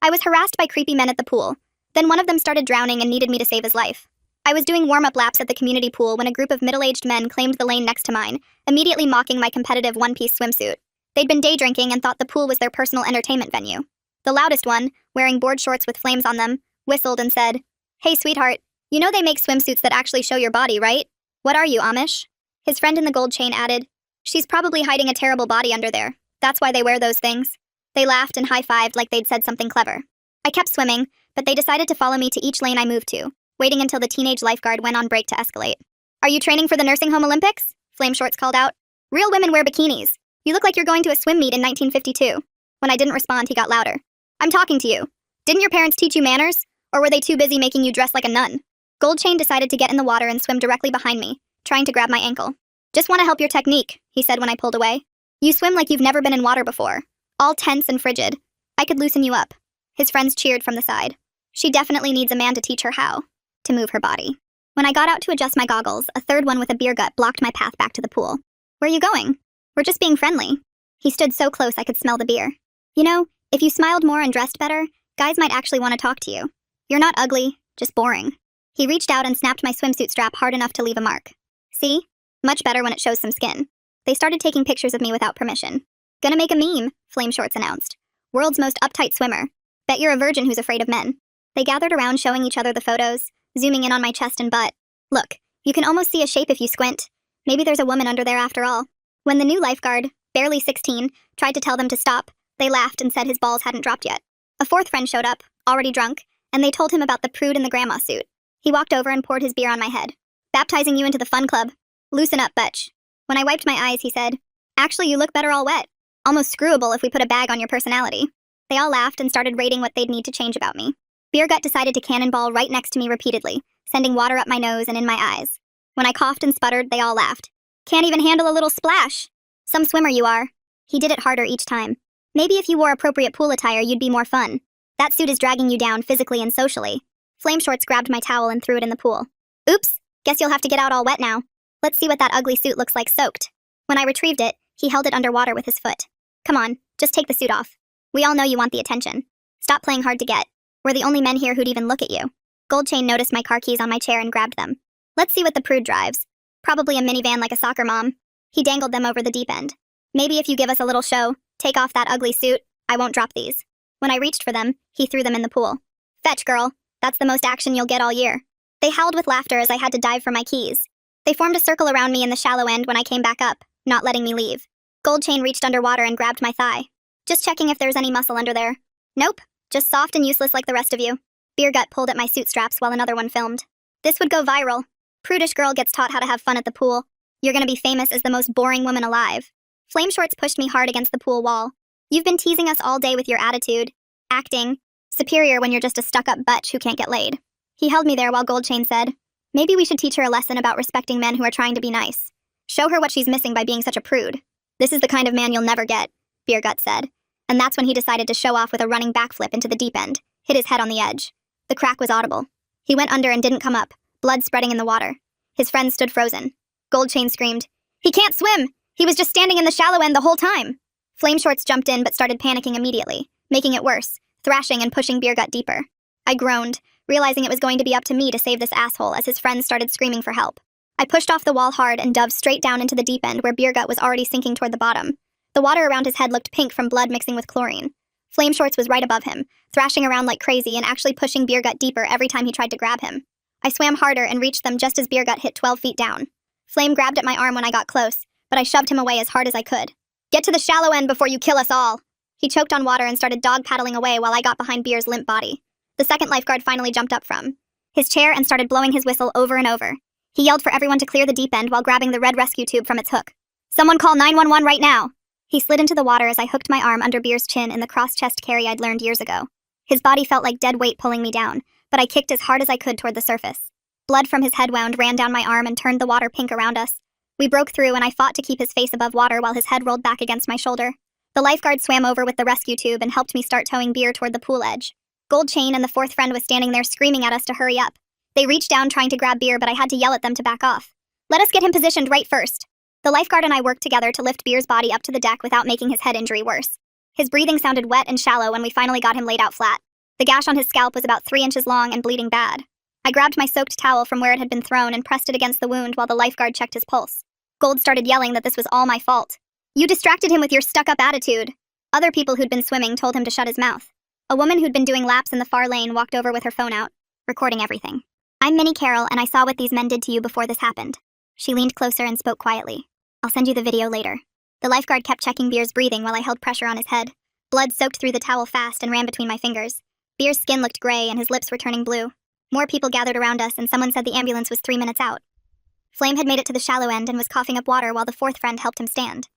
I was harassed by creepy men at the pool. Then one of them started drowning and needed me to save his life. I was doing warm-up laps at the community pool when a group of middle-aged men claimed the lane next to mine, immediately mocking my competitive one-piece swimsuit. They'd been day drinking and thought the pool was their personal entertainment venue. The loudest one, wearing board shorts with flames on them, whistled and said, "Hey, sweetheart, you know they make swimsuits that actually show your body, right? What are you, Amish?" His friend in the gold chain added, "She's probably hiding a terrible body under there. That's why they wear those things." They laughed and high-fived like they'd said something clever. I kept swimming, but they decided to follow me to each lane I moved to, waiting until the teenage lifeguard went on break to escalate. "Are you training for the nursing home Olympics?" Flame Shorts called out. "Real women wear bikinis. You look like you're going to a swim meet in 1952. When I didn't respond, he got louder. "I'm talking to you. Didn't your parents teach you manners? Or were they too busy making you dress like a nun?" Gold Chain decided to get in the water and swim directly behind me, trying to grab my ankle. "Just want to help your technique," he said when I pulled away. "You swim like you've never been in water before. All tense and frigid. I could loosen you up." His friends cheered from the side. "She definitely needs a man to teach her how to move her body." When I got out to adjust my goggles, a third one with a beer gut blocked my path back to the pool. "Where are you going?" "We're just being friendly." He stood so close I could smell the beer. "You know, if you smiled more and dressed better, guys might actually want to talk to you. You're not ugly, just boring." He reached out and snapped my swimsuit strap hard enough to leave a mark. "See? Much better when it shows some skin." They started taking pictures of me without permission. "Gonna make a meme," Flame Shorts announced. "World's most uptight swimmer. Bet you're a virgin who's afraid of men." They gathered around showing each other the photos, zooming in on my chest and butt. "Look, you can almost see a shape if you squint. Maybe there's a woman under there after all." When the new lifeguard, barely 16, tried to tell them to stop, they laughed and said his balls hadn't dropped yet. A fourth friend showed up, already drunk, and they told him about the prude in the grandma suit. He walked over and poured his beer on my head. "Baptizing you into the fun club. Loosen up, betch." When I wiped my eyes, he said, "Actually, you look better all wet. Almost screwable if we put a bag on your personality." They all laughed and started rating what they'd need to change about me. Beer Gut decided to cannonball right next to me repeatedly, sending water up my nose and in my eyes. When I coughed and sputtered, they all laughed. "Can't even handle a little splash. Some swimmer you are." He did it harder each time. "Maybe if you wore appropriate pool attire, you'd be more fun. That suit is dragging you down physically and socially." Flame Shorts grabbed my towel and threw it in the pool. "Oops, guess you'll have to get out all wet now. Let's see what that ugly suit looks like soaked." When I retrieved it, he held it underwater with his foot. "Come on, just take the suit off. We all know you want the attention. Stop playing hard to get. We're the only men here who'd even look at you." Gold Chain noticed my car keys on my chair and grabbed them. "Let's see what the prude drives. Probably a minivan like a soccer mom." He dangled them over the deep end. "Maybe if you give us a little show, take off that ugly suit, I won't drop these." When I reached for them, he threw them in the pool. "Fetch, girl. That's the most action you'll get all year." They howled with laughter as I had to dive for my keys. They formed a circle around me in the shallow end when I came back up, not letting me leave. Gold Chain reached underwater and grabbed my thigh. "Just checking if there's any muscle under there." "Nope, just soft and useless like the rest of you." Beer Gut pulled at my suit straps while another one filmed. "This would go viral. Prudish girl gets taught how to have fun at the pool. You're gonna be famous as the most boring woman alive." Flame Shorts pushed me hard against the pool wall. "You've been teasing us all day with your attitude. Acting. Superior when you're just a stuck-up butch who can't get laid." He held me there while Gold Chain said, "Maybe we should teach her a lesson about respecting men who are trying to be nice. Show her what she's missing by being such a prude." "This is the kind of man you'll never get," Beer Gut said. And that's when he decided to show off with a running backflip into the deep end, hit his head on the edge. The crack was audible. He went under and didn't come up, blood spreading in the water. His friends stood frozen. Gold Chain screamed, "He can't swim! He was just standing in the shallow end the whole time!" Flame Shorts jumped in but started panicking immediately, making it worse, thrashing and pushing Beer Gut deeper. I groaned, realizing it was going to be up to me to save this asshole as his friends started screaming for help. I pushed off the wall hard and dove straight down into the deep end where Beer Gut was already sinking toward the bottom. The water around his head looked pink from blood mixing with chlorine. Flame Shorts was right above him, thrashing around like crazy and actually pushing Beer Gut deeper every time he tried to grab him. I swam harder and reached them just as Beer Gut hit 12 feet down. Flame grabbed at my arm when I got close, but I shoved him away as hard as I could. "Get to the shallow end before you kill us all." He choked on water and started dog paddling away while I got behind Beer's limp body. The second lifeguard finally jumped up from his chair and started blowing his whistle over and over. He yelled for everyone to clear the deep end while grabbing the red rescue tube from its hook. "Someone call 911 right now." He slid into the water as I hooked my arm under Beer's chin in the cross-chest carry I'd learned years ago. His body felt like dead weight pulling me down, but I kicked as hard as I could toward the surface. Blood from his head wound ran down my arm and turned the water pink around us. We broke through and I fought to keep his face above water while his head rolled back against my shoulder. The lifeguard swam over with the rescue tube and helped me start towing Beer toward the pool edge. Gold Chain and the fourth friend was standing there screaming at us to hurry up. They reached down trying to grab Beer, but I had to yell at them to back off. "Let us get him positioned right first." The lifeguard and I worked together to lift Beer's body up to the deck without making his head injury worse. His breathing sounded wet and shallow when we finally got him laid out flat. The gash on his scalp was about 3 inches long and bleeding bad. I grabbed my soaked towel from where it had been thrown and pressed it against the wound while the lifeguard checked his pulse. Gold started yelling that this was all my fault. "You distracted him with your stuck-up attitude." Other people who'd been swimming told him to shut his mouth. A woman who'd been doing laps in the far lane walked over with her phone out, recording everything. "I'm Minnie Carroll, and I saw what these men did to you before this happened." She leaned closer and spoke quietly. "I'll send you the video later." The lifeguard kept checking Beer's breathing while I held pressure on his head. Blood soaked through the towel fast and ran between my fingers. Beer's skin looked gray and his lips were turning blue. More people gathered around us, and someone said the ambulance was 3 minutes out. Flame had made it to the shallow end and was coughing up water while the fourth friend helped him stand.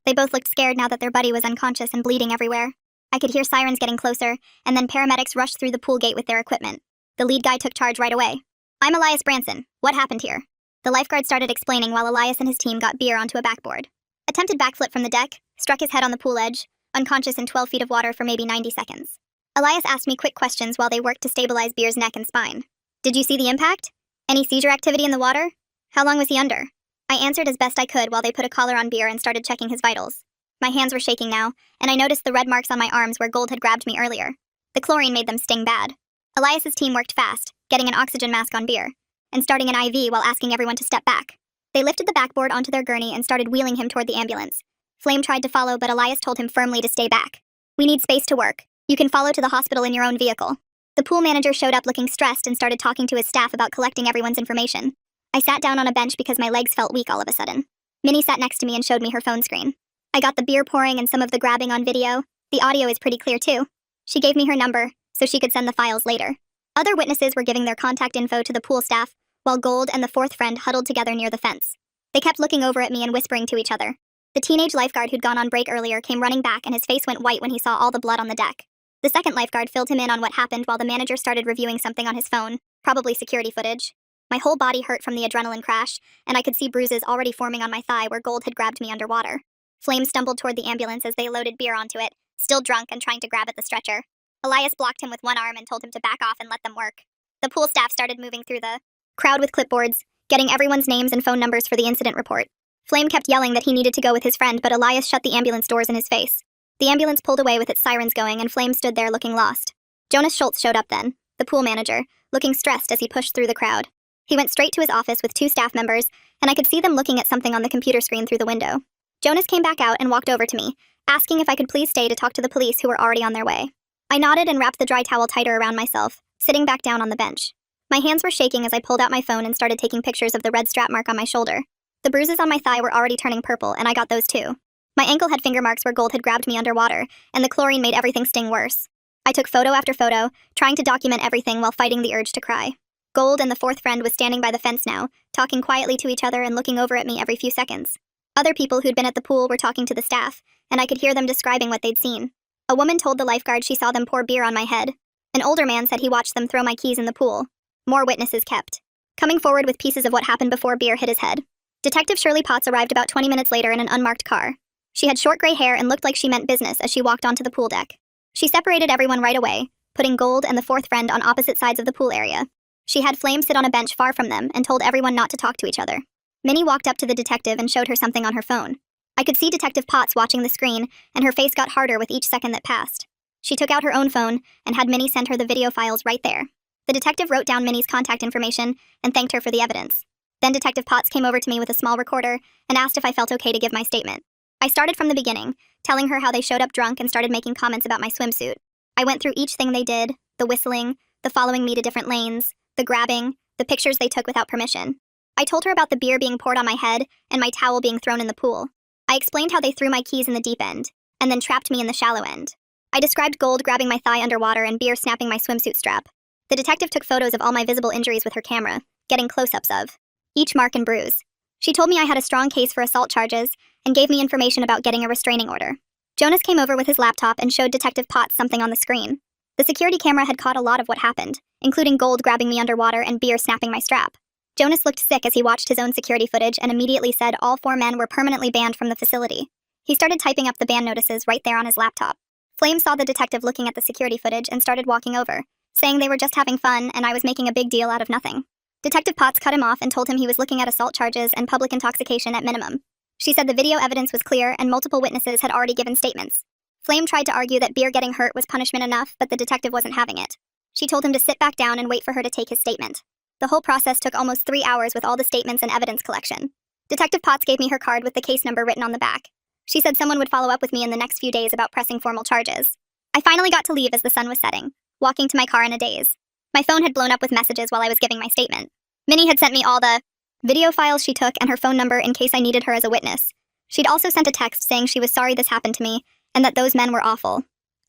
They both looked scared now that their buddy was unconscious and bleeding everywhere. I could hear sirens getting closer, and then paramedics rushed through the pool gate with their equipment. The lead guy took charge right away. "I'm Elias Branson. What happened here?" The lifeguard started explaining while Elias and his team got Beer onto a backboard. Attempted backflip from the deck, struck his head on the pool edge, unconscious in 12 feet of water for maybe 90 seconds. Elias asked me quick questions while they worked to stabilize Beer's neck and spine. "Did you see the impact? Any seizure activity in the water? How long was he under?" I answered as best I could while they put a collar on Beer and started checking his vitals. My hands were shaking now, and I noticed the red marks on my arms where Gold had grabbed me earlier. The chlorine made them sting bad. Elias's team worked fast, getting an oxygen mask on Beer, and starting an IV while asking everyone to step back. They lifted the backboard onto their gurney and started wheeling him toward the ambulance. Flame tried to follow, but Elias told him firmly to stay back. "We need space to work. You can follow to the hospital in your own vehicle." The pool manager showed up looking stressed and started talking to his staff about collecting everyone's information. I sat down on a bench because my legs felt weak all of a sudden. Minnie sat next to me and showed me her phone screen. I got the beer pouring and some of the grabbing on video. The audio is pretty clear too. She gave me her number, so she could send the files later. Other witnesses were giving their contact info to the pool staff, while Gold and the fourth friend huddled together near the fence. They kept looking over at me and whispering to each other. The teenage lifeguard who'd gone on break earlier came running back and his face went white when he saw all the blood on the deck. The second lifeguard filled him in on what happened while the manager started reviewing something on his phone, probably security footage. My whole body hurt from the adrenaline crash, and I could see bruises already forming on my thigh where Gold had grabbed me underwater. Flame stumbled toward the ambulance as they loaded Beer onto it, still drunk and trying to grab at the stretcher. Elias blocked him with one arm and told him to back off and let them work. The pool staff started moving through the crowd with clipboards, getting everyone's names and phone numbers for the incident report. Flame kept yelling that he needed to go with his friend, but Elias shut the ambulance doors in his face. The ambulance pulled away with its sirens going, and Flame stood there looking lost. Jonas Schultz showed up then, the pool manager, looking stressed as he pushed through the crowd. He went straight to his office with 2 staff members, and I could see them looking at something on the computer screen through the window. Jonas came back out and walked over to me, asking if I could please stay to talk to the police who were already on their way. I nodded and wrapped the dry towel tighter around myself, sitting back down on the bench. My hands were shaking as I pulled out my phone and started taking pictures of the red strap mark on my shoulder. The bruises on my thigh were already turning purple, and I got those too. My ankle had finger marks where Gold had grabbed me underwater, and the chlorine made everything sting worse. I took photo after photo, trying to document everything while fighting the urge to cry. Gold and the fourth friend was standing by the fence now, talking quietly to each other and looking over at me every few seconds. Other people who'd been at the pool were talking to the staff, and I could hear them describing what they'd seen. A woman told the lifeguard she saw them pour beer on my head. An older man said he watched them throw my keys in the pool. More witnesses kept coming forward with pieces of what happened before beer hit his head. Detective Shirley Potts arrived about 20 minutes later in an unmarked car. She had short gray hair and looked like she meant business as she walked onto the pool deck. She separated everyone right away, putting Gold and the fourth friend on opposite sides of the pool area. She had Flame sit on a bench far from them and told everyone not to talk to each other. Minnie walked up to the detective and showed her something on her phone. I could see Detective Potts watching the screen, and her face got harder with each second that passed. She took out her own phone and had Minnie send her the video files right there. The detective wrote down Minnie's contact information and thanked her for the evidence. Then Detective Potts came over to me with a small recorder and asked if I felt okay to give my statement. I started from the beginning, telling her how they showed up drunk and started making comments about my swimsuit. I went through each thing they did, the whistling, the following me to different lanes, the grabbing, the pictures they took without permission. I told her about the beer being poured on my head and my towel being thrown in the pool. I explained how they threw my keys in the deep end, and then trapped me in the shallow end. I described Gold grabbing my thigh underwater and Beer snapping my swimsuit strap. The detective took photos of all my visible injuries with her camera, getting close-ups of each mark and bruise. She told me I had a strong case for assault charges and gave me information about getting a restraining order. Jonas came over with his laptop and showed Detective Potts something on the screen. The security camera had caught a lot of what happened, including Gold grabbing me underwater and Beer snapping my strap. Jonas looked sick as he watched his own security footage and immediately said all 4 men were permanently banned from the facility. He started typing up the ban notices right there on his laptop. Flame saw the detective looking at the security footage and started walking over, saying they were just having fun and I was making a big deal out of nothing. Detective Potts cut him off and told him he was looking at assault charges and public intoxication at minimum. She said the video evidence was clear and multiple witnesses had already given statements. Flame tried to argue that Beer getting hurt was punishment enough, but the detective wasn't having it. She told him to sit back down and wait for her to take his statement. The whole process took almost 3 hours with all the statements and evidence collection. Detective Potts gave me her card with the case number written on the back. She said someone would follow up with me in the next few days about pressing formal charges. I finally got to leave as the sun was setting, walking to my car in a daze. My phone had blown up with messages while I was giving my statement. Minnie had sent me all the video files she took and her phone number in case I needed her as a witness. She'd also sent a text saying she was sorry this happened to me and that those men were awful.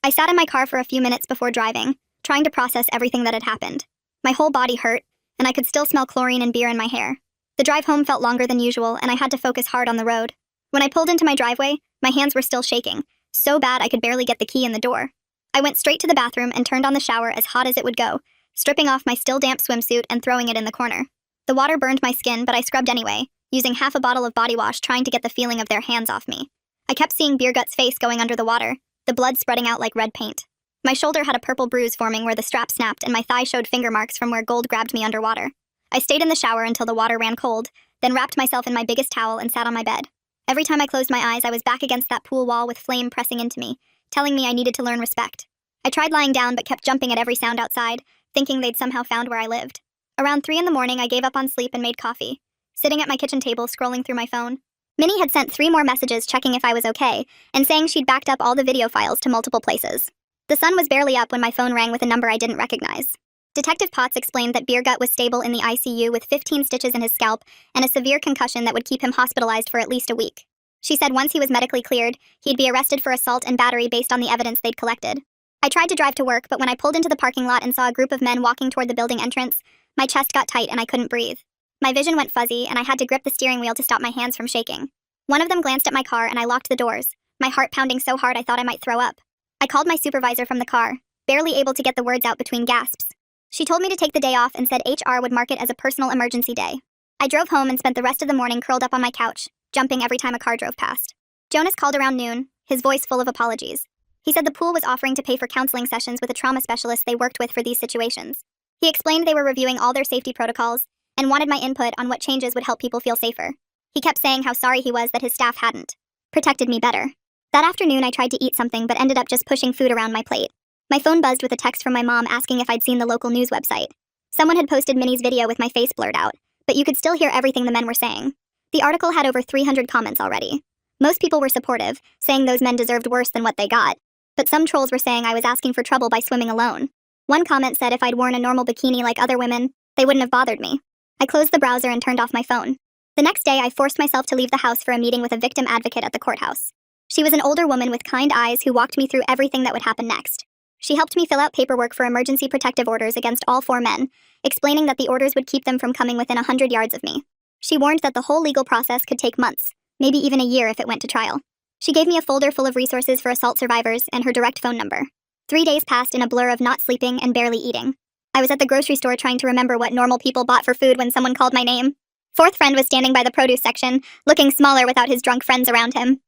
I sat in my car for a few minutes before driving, trying to process everything that had happened. My whole body hurt, and I could still smell chlorine and beer in my hair. The drive home felt longer than usual, and I had to focus hard on the road. When I pulled into my driveway, my hands were still shaking, so bad I could barely get the key in the door. I went straight to the bathroom and turned on the shower as hot as it would go, stripping off my still damp swimsuit and throwing it in the corner. The water burned my skin, but I scrubbed anyway, using half a bottle of body wash trying to get the feeling of their hands off me. I kept seeing Beer Gut's face going under the water, the blood spreading out like red paint. My shoulder had a purple bruise forming where the strap snapped and my thigh showed finger marks from where Gold grabbed me underwater. I stayed in the shower until the water ran cold, then wrapped myself in my biggest towel and sat on my bed. Every time I closed my eyes, I was back against that pool wall with Flame pressing into me, telling me I needed to learn respect. I tried lying down but kept jumping at every sound outside, thinking they'd somehow found where I lived. Around 3 in the morning, I gave up on sleep and made coffee, sitting at my kitchen table scrolling through my phone. Minnie had sent 3 more messages checking if I was okay, and saying she'd backed up all the video files to multiple places. The sun was barely up when my phone rang with a number I didn't recognize. Detective Potts explained that Beer Gut was stable in the ICU with 15 stitches in his scalp and a severe concussion that would keep him hospitalized for at least a week. She said once he was medically cleared, he'd be arrested for assault and battery based on the evidence they'd collected. I tried to drive to work, but when I pulled into the parking lot and saw a group of men walking toward the building entrance, my chest got tight and I couldn't breathe. My vision went fuzzy, and I had to grip the steering wheel to stop my hands from shaking. One of them glanced at my car and I locked the doors, my heart pounding so hard I thought I might throw up. I called my supervisor from the car, barely able to get the words out between gasps. She told me to take the day off and said HR would mark it as a personal emergency day. I drove home and spent the rest of the morning curled up on my couch, jumping every time a car drove past. Jonas called around noon, his voice full of apologies. He said the pool was offering to pay for counseling sessions with a trauma specialist they worked with for these situations. He explained they were reviewing all their safety protocols and wanted my input on what changes would help people feel safer. He kept saying how sorry he was that his staff hadn't protected me better. That afternoon, I tried to eat something but ended up just pushing food around my plate. My phone buzzed with a text from my mom asking if I'd seen the local news website. Someone had posted Minnie's video with my face blurred out, but you could still hear everything the men were saying. The article had over 300 comments already. Most people were supportive, saying those men deserved worse than what they got. But some trolls were saying I was asking for trouble by swimming alone. One comment said if I'd worn a normal bikini like other women, they wouldn't have bothered me. I closed the browser and turned off my phone. The next day, I forced myself to leave the house for a meeting with a victim advocate at the courthouse. She was an older woman with kind eyes who walked me through everything that would happen next. She helped me fill out paperwork for emergency protective orders against all 4 men, explaining that the orders would keep them from coming within 100 yards of me. She warned that the whole legal process could take months, maybe even a year if it went to trial. She gave me a folder full of resources for assault survivors and her direct phone number. 3 days passed in a blur of not sleeping and barely eating. I was at the grocery store trying to remember what normal people bought for food when someone called my name. Fourth friend was standing by the produce section, looking smaller without his drunk friends around him.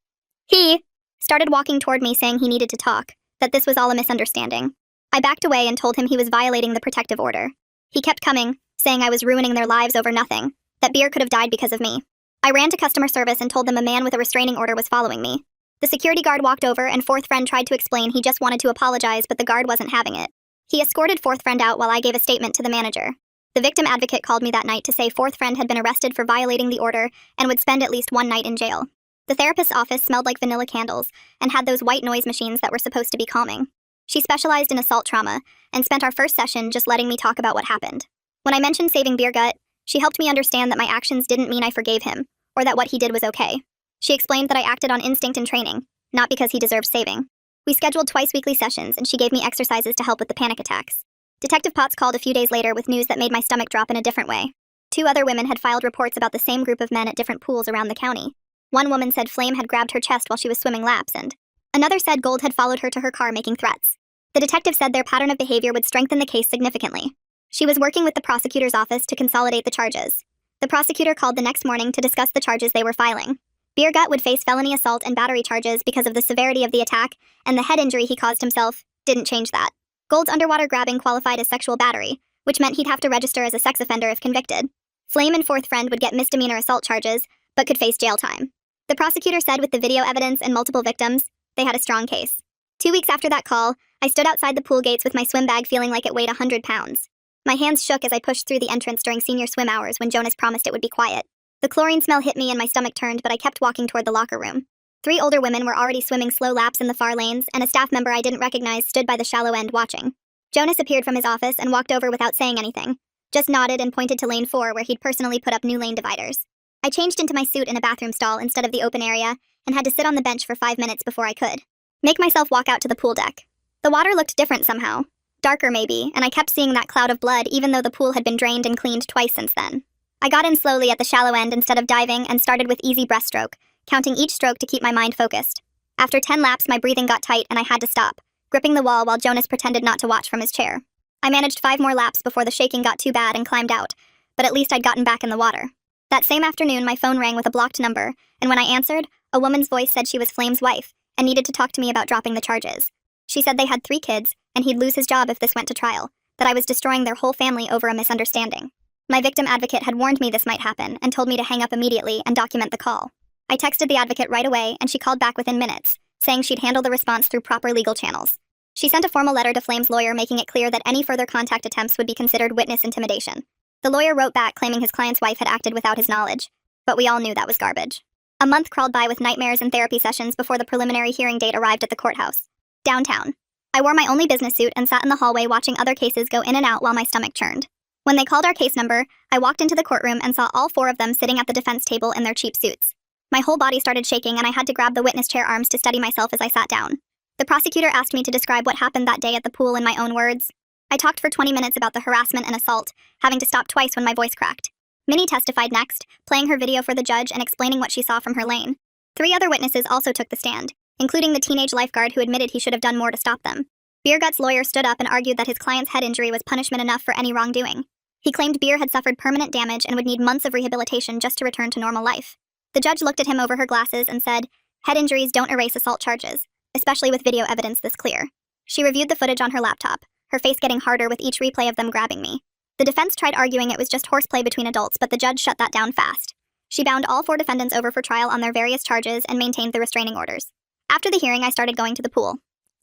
He started walking toward me saying he needed to talk, that this was all a misunderstanding. I backed away and told him he was violating the protective order. He kept coming, saying I was ruining their lives over nothing, that Beer could have died because of me. I ran to customer service and told them a man with a restraining order was following me. The security guard walked over and fourth friend tried to explain he just wanted to apologize, but the guard wasn't having it. He escorted fourth friend out while I gave a statement to the manager. The victim advocate called me that night to say fourth friend had been arrested for violating the order and would spend at least 1 night in jail. The therapist's office smelled like vanilla candles and had those white noise machines that were supposed to be calming. She specialized in assault trauma and spent our first session just letting me talk about what happened. When I mentioned saving Beer Gut, she helped me understand that my actions didn't mean I forgave him, or that what he did was okay. She explained that I acted on instinct and training, not because he deserved saving. We scheduled twice-weekly sessions, and she gave me exercises to help with the panic attacks. Detective Potts called a few days later with news that made my stomach drop in a different way. 2 other women had filed reports about the same group of men at different pools around the county. One woman said Flame had grabbed her chest while she was swimming laps, and another said Gold had followed her to her car making threats. The detective said their pattern of behavior would strengthen the case significantly. She was working with the prosecutor's office to consolidate the charges. The prosecutor called the next morning to discuss the charges they were filing. Beer Gut would face felony assault and battery charges because of the severity of the attack, and the head injury he caused himself didn't change that. Gold's underwater grabbing qualified as sexual battery, which meant he'd have to register as a sex offender if convicted. Flame and fourth friend would get misdemeanor assault charges, but could face jail time. The prosecutor said with the video evidence and multiple victims, they had a strong case. 2 weeks after that call, I stood outside the pool gates with my swim bag feeling like it weighed 100 pounds. My hands shook as I pushed through the entrance during senior swim hours when Jonas promised it would be quiet. The chlorine smell hit me and my stomach turned, but I kept walking toward the locker room. 3 older women were already swimming slow laps in the far lanes, and a staff member I didn't recognize stood by the shallow end watching. Jonas appeared from his office and walked over without saying anything, just nodded and pointed to lane 4 where he'd personally put up new lane dividers. I changed into my suit in a bathroom stall instead of the open area and had to sit on the bench for 5 minutes before I could make myself walk out to the pool deck. The water looked different somehow. Darker maybe, and I kept seeing that cloud of blood even though the pool had been drained and cleaned twice since then. I got in slowly at the shallow end instead of diving and started with easy breaststroke, counting each stroke to keep my mind focused. After 10 laps, my breathing got tight and I had to stop, gripping the wall while Jonas pretended not to watch from his chair. I managed 5 more laps before the shaking got too bad and climbed out, but at least I'd gotten back in the water. That same afternoon, my phone rang with a blocked number, and when I answered, a woman's voice said she was Flame's wife and needed to talk to me about dropping the charges. She said they had 3 kids, and he'd lose his job if this went to trial, that I was destroying their whole family over a misunderstanding. My victim advocate had warned me this might happen and told me to hang up immediately and document the call. I texted the advocate right away, and she called back within minutes, saying she'd handle the response through proper legal channels. She sent a formal letter to Flame's lawyer making it clear that any further contact attempts would be considered witness intimidation. The lawyer wrote back claiming his client's wife had acted without his knowledge, but we all knew that was garbage. A month crawled by with nightmares and therapy sessions before the preliminary hearing date arrived at the courthouse. Downtown. I wore my only business suit and sat in the hallway watching other cases go in and out while my stomach churned. When they called our case number, I walked into the courtroom and saw all 4 of them sitting at the defense table in their cheap suits. My whole body started shaking and I had to grab the witness chair arms to steady myself as I sat down. The prosecutor asked me to describe what happened that day at the pool in my own words. I talked for 20 minutes about the harassment and assault, having to stop twice when my voice cracked. Minnie testified next, playing her video for the judge and explaining what she saw from her lane. 3 other witnesses also took the stand, including the teenage lifeguard who admitted he should have done more to stop them. Beergut's lawyer stood up and argued that his client's head injury was punishment enough for any wrongdoing. He claimed Beer had suffered permanent damage and would need months of rehabilitation just to return to normal life. The judge looked at him over her glasses and said, "Head injuries don't erase assault charges, especially with video evidence this clear." She reviewed the footage on her laptop, her face getting harder with each replay of them grabbing me. The defense tried arguing it was just horseplay between adults, but the judge shut that down fast. She bound all 4 defendants over for trial on their various charges and maintained the restraining orders. After the hearing, I started going to the pool.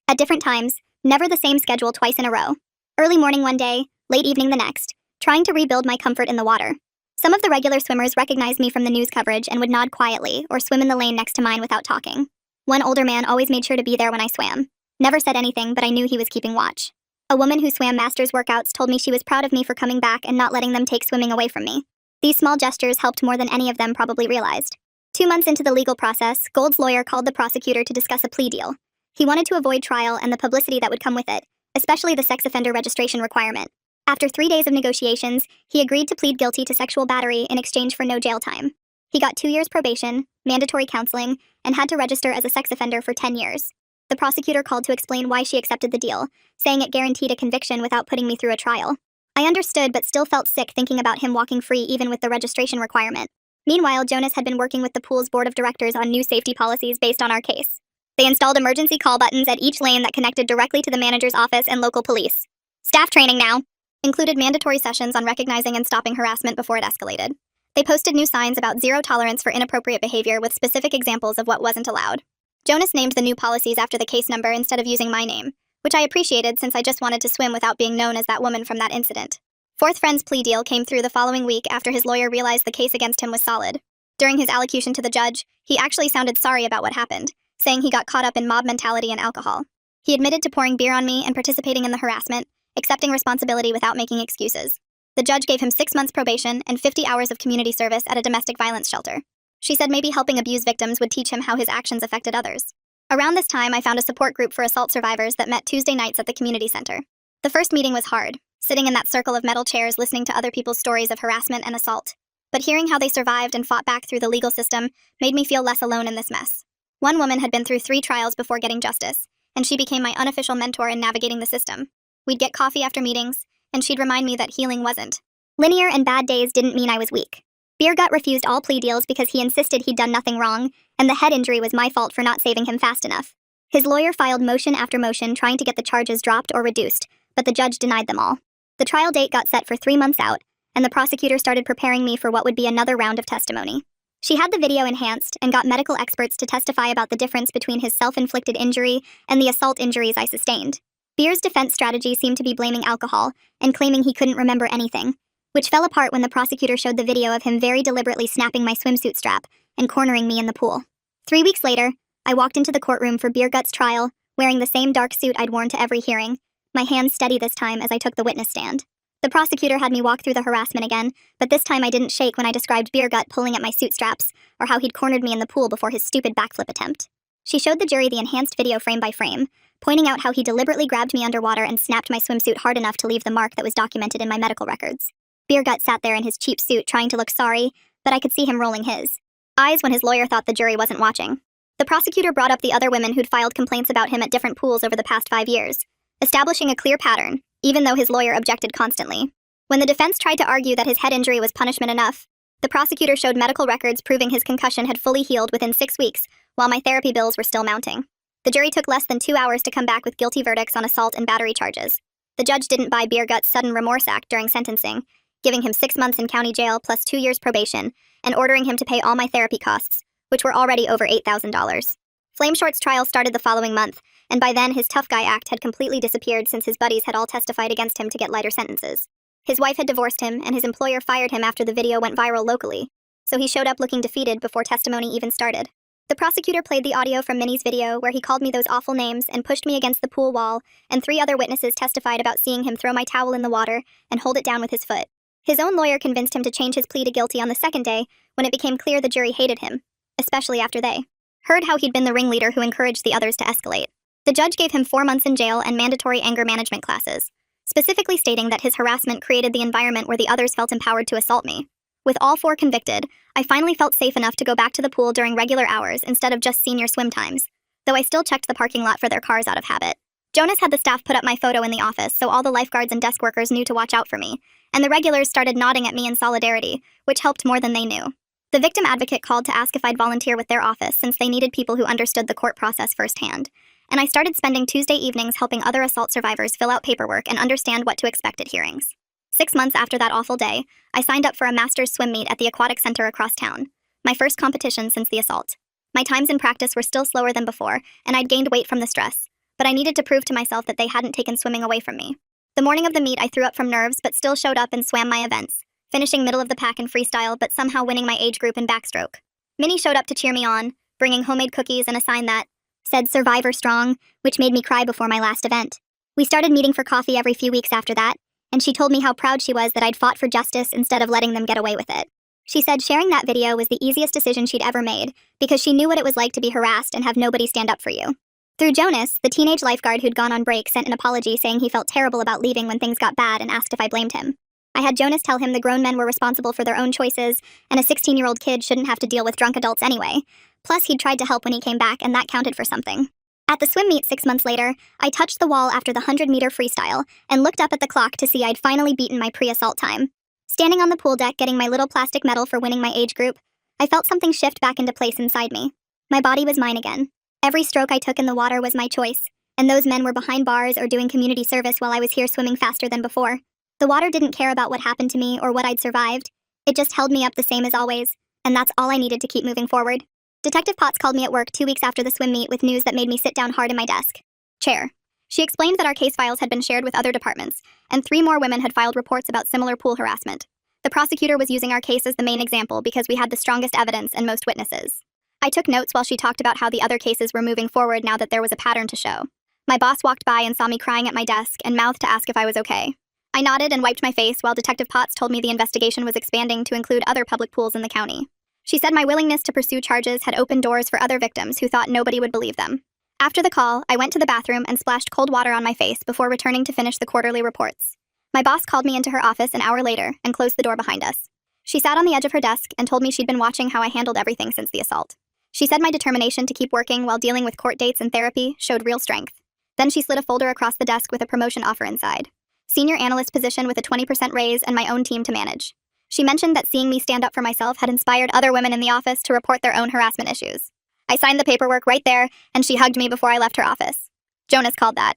At different times, never the same schedule twice in a row. Early morning one day, late evening the next, trying to rebuild my comfort in the water. Some of the regular swimmers recognized me from the news coverage and would nod quietly or swim in the lane next to mine without talking. One older man always made sure to be there when I swam. Never said anything, but I knew he was keeping watch. A woman who swam master's workouts told me she was proud of me for coming back and not letting them take swimming away from me. These small gestures helped more than any of them probably realized. 2 months into the legal process, Gold's lawyer called the prosecutor to discuss a plea deal. He wanted to avoid trial and the publicity that would come with it, especially the sex offender registration requirement. After 3 days of negotiations, he agreed to plead guilty to sexual battery in exchange for no jail time. He got 2 years probation, mandatory counseling, and had to register as a sex offender for 10 years. The prosecutor called to explain why she accepted the deal, saying it guaranteed a conviction without putting me through a trial. I understood but still felt sick thinking about him walking free even with the registration requirement. Meanwhile, Jonas had been working with the pool's board of directors on new safety policies based on our case. They installed emergency call buttons at each lane that connected directly to the manager's office and local police. Staff training now included mandatory sessions on recognizing and stopping harassment before it escalated. They posted new signs about zero tolerance for inappropriate behavior with specific examples of what wasn't allowed. Jonas named the new policies after the case number instead of using my name, which I appreciated since I just wanted to swim without being known as that woman from that incident. Fourth Friend's plea deal came through the following week after his lawyer realized the case against him was solid. During his allocution to the judge, he actually sounded sorry about what happened, saying he got caught up in mob mentality and alcohol. He admitted to pouring beer on me and participating in the harassment, accepting responsibility without making excuses. The judge gave him 6 months probation and 50 hours of community service at a domestic violence shelter. She said maybe helping abused victims would teach him how his actions affected others. Around this time, I found a support group for assault survivors that met Tuesday nights at the community center. The first meeting was hard, sitting in that circle of metal chairs listening to other people's stories of harassment and assault. But hearing how they survived and fought back through the legal system made me feel less alone in this mess. One woman had been through 3 trials before getting justice, and she became my unofficial mentor in navigating the system. We'd get coffee after meetings, and she'd remind me that healing wasn't linear and bad days didn't mean I was weak. Beergut refused all plea deals because he insisted he'd done nothing wrong, and the head injury was my fault for not saving him fast enough. His lawyer filed motion after motion trying to get the charges dropped or reduced, but the judge denied them all. The trial date got set for 3 months out, and the prosecutor started preparing me for what would be another round of testimony. She had the video enhanced and got medical experts to testify about the difference between his self-inflicted injury and the assault injuries I sustained. Beer's defense strategy seemed to be blaming alcohol and claiming he couldn't remember anything, which fell apart when the prosecutor showed the video of him very deliberately snapping my swimsuit strap and cornering me in the pool. 3 weeks later, I walked into the courtroom for Beergut's trial, wearing the same dark suit I'd worn to every hearing, my hands steady this time as I took the witness stand. The prosecutor had me walk through the harassment again, but this time I didn't shake when I described Beergut pulling at my suit straps, or how he'd cornered me in the pool before his stupid backflip attempt. She showed the jury the enhanced video frame by frame, pointing out how he deliberately grabbed me underwater and snapped my swimsuit hard enough to leave the mark that was documented in my medical records. Beergut sat there in his cheap suit trying to look sorry, but I could see him rolling his eyes when his lawyer thought the jury wasn't watching. The prosecutor brought up the other women who'd filed complaints about him at different pools over the past 5 years, establishing a clear pattern, even though his lawyer objected constantly. When the defense tried to argue that his head injury was punishment enough, the prosecutor showed medical records proving his concussion had fully healed within 6 weeks, while my therapy bills were still mounting. The jury took less than 2 hours to come back with guilty verdicts on assault and battery charges. The judge didn't buy Beergut's sudden remorse act during sentencing, giving him 6 months in county jail plus 2 years probation, and ordering him to pay all my therapy costs, which were already over $8,000. Flameshort's trial started the following month, and by then his tough guy act had completely disappeared since his buddies had all testified against him to get lighter sentences. His wife had divorced him, and his employer fired him after the video went viral locally, so he showed up looking defeated before testimony even started. The prosecutor played the audio from Minnie's video where he called me those awful names and pushed me against the pool wall, and 3 other witnesses testified about seeing him throw my towel in the water and hold it down with his foot. His own lawyer convinced him to change his plea to guilty on the second day when it became clear the jury hated him, especially after they heard how he'd been the ringleader who encouraged the others to escalate. The judge gave him 4 months in jail and mandatory anger management classes, specifically stating that his harassment created the environment where the others felt empowered to assault me. With all 4 convicted, I finally felt safe enough to go back to the pool during regular hours instead of just senior swim times, though I still checked the parking lot for their cars out of habit. Jonas had the staff put up my photo in the office so all the lifeguards and desk workers knew to watch out for me, and the regulars started nodding at me in solidarity, which helped more than they knew. The victim advocate called to ask if I'd volunteer with their office since they needed people who understood the court process firsthand, and I started spending Tuesday evenings helping other assault survivors fill out paperwork and understand what to expect at hearings. 6 months after that awful day, I signed up for a master's swim meet at the aquatic center across town, my first competition since the assault. My times in practice were still slower than before, and I'd gained weight from the stress, but I needed to prove to myself that they hadn't taken swimming away from me. The morning of the meet, I threw up from nerves but still showed up and swam my events, finishing middle of the pack in freestyle but somehow winning my age group in backstroke. Minnie showed up to cheer me on, bringing homemade cookies and a sign that said "Survivor Strong," which made me cry before my last event. We started meeting for coffee every few weeks after that, and she told me how proud she was that I'd fought for justice instead of letting them get away with it. She said sharing that video was the easiest decision she'd ever made because she knew what it was like to be harassed and have nobody stand up for you. Through Jonas, the teenage lifeguard who'd gone on break sent an apology saying he felt terrible about leaving when things got bad and asked if I blamed him. I had Jonas tell him the grown men were responsible for their own choices, and a 16-year-old kid shouldn't have to deal with drunk adults anyway. Plus, he'd tried to help when he came back, and that counted for something. At the swim meet 6 months later, I touched the wall after the 100-meter freestyle and looked up at the clock to see I'd finally beaten my pre-assault time. Standing on the pool deck getting my little plastic medal for winning my age group, I felt something shift back into place inside me. My body was mine again. Every stroke I took in the water was my choice, and those men were behind bars or doing community service while I was here swimming faster than before. The water didn't care about what happened to me or what I'd survived. It just held me up the same as always, and that's all I needed to keep moving forward. Detective Potts called me at work 2 weeks after the swim meet with news that made me sit down hard in my desk. Chair. She explained that our case files had been shared with other departments, and 3 more women had filed reports about similar pool harassment. The prosecutor was using our case as the main example because we had the strongest evidence and most witnesses. I took notes while she talked about how the other cases were moving forward now that there was a pattern to show. My boss walked by and saw me crying at my desk and mouthed to ask if I was okay. I nodded and wiped my face while Detective Potts told me the investigation was expanding to include other public pools in the county. She said my willingness to pursue charges had opened doors for other victims who thought nobody would believe them. After the call, I went to the bathroom and splashed cold water on my face before returning to finish the quarterly reports. My boss called me into her office an hour later and closed the door behind us. She sat on the edge of her desk and told me she'd been watching how I handled everything since the assault. She said my determination to keep working while dealing with court dates and therapy showed real strength. Then she slid a folder across the desk with a promotion offer inside. Senior analyst position with a 20% raise and my own team to manage. She mentioned that seeing me stand up for myself had inspired other women in the office to report their own harassment issues. I signed the paperwork right there, and she hugged me before I left her office. Jonas called that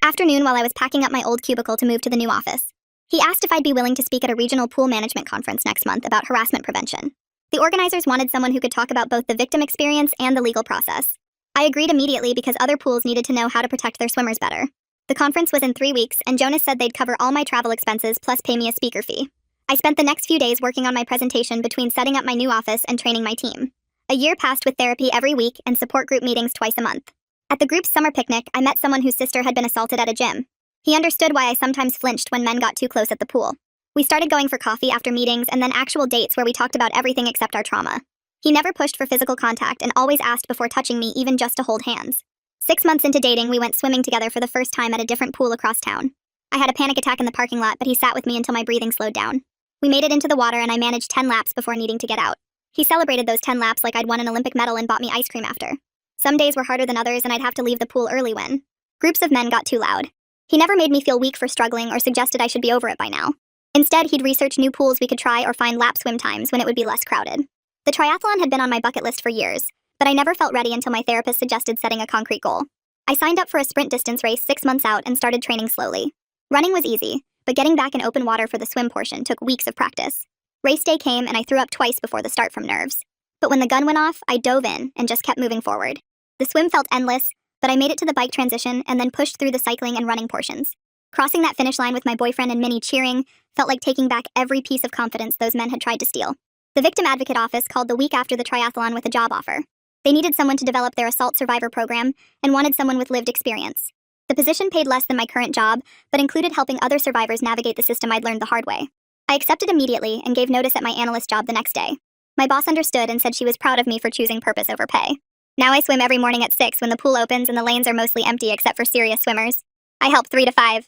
afternoon while I was packing up my old cubicle to move to the new office. He asked if I'd be willing to speak at a regional pool management conference next month about harassment prevention. The organizers wanted someone who could talk about both the victim experience and the legal process. I agreed immediately because other pools needed to know how to protect their swimmers better. The conference was in 3 weeks, and Jonas said they'd cover all my travel expenses plus pay me a speaker fee. I spent the next few days working on my presentation between setting up my new office and training my team. A year passed with therapy every week and support group meetings twice a month. At the group's summer picnic, I met someone whose sister had been assaulted at a gym. He understood why I sometimes flinched when men got too close at the pool. We started going for coffee after meetings and then actual dates where we talked about everything except our trauma. He never pushed for physical contact and always asked before touching me, even just to hold hands. 6 months into dating, we went swimming together for the first time at a different pool across town. I had a panic attack in the parking lot, but he sat with me until my breathing slowed down. We made it into the water and I managed 10 laps before needing to get out. He celebrated those 10 laps like I'd won an Olympic medal and bought me ice cream after. Some days were harder than others and I'd have to leave the pool early when groups of men got too loud. He never made me feel weak for struggling or suggested I should be over it by now. Instead, he'd research new pools we could try or find lap swim times when it would be less crowded. The triathlon had been on my bucket list for years, but I never felt ready until my therapist suggested setting a concrete goal. I signed up for a sprint distance race 6 months out and started training slowly. Running was easy, but getting back in open water for the swim portion took weeks of practice. Race day came and I threw up twice before the start from nerves. But when the gun went off, I dove in and just kept moving forward. The swim felt endless, but I made it to the bike transition and then pushed through the cycling and running portions. Crossing that finish line with my boyfriend and Minnie cheering felt like taking back every piece of confidence those men had tried to steal. The victim advocate office called the week after the triathlon with a job offer. They needed someone to develop their assault survivor program and wanted someone with lived experience. The position paid less than my current job, but included helping other survivors navigate the system I'd learned the hard way. I accepted immediately and gave notice at my analyst job the next day. My boss understood and said she was proud of me for choosing purpose over pay. Now I swim every morning at 6 when the pool opens and the lanes are mostly empty except for serious swimmers. I help 3 to 5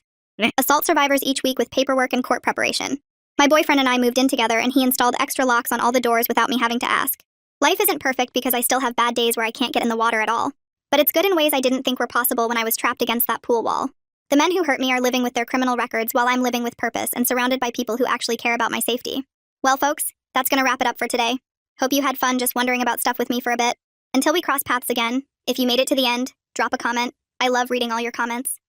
assault survivors each week with paperwork and court preparation. My boyfriend and I moved in together and he installed extra locks on all the doors without me having to ask. Life isn't perfect because I still have bad days where I can't get in the water at all. But it's good in ways I didn't think were possible when I was trapped against that pool wall. The men who hurt me are living with their criminal records while I'm living with purpose and surrounded by people who actually care about my safety. Well, folks, that's gonna wrap it up for today. Hope you had fun just wondering about stuff with me for a bit. Until we cross paths again, if you made it to the end, drop a comment. I love reading all your comments.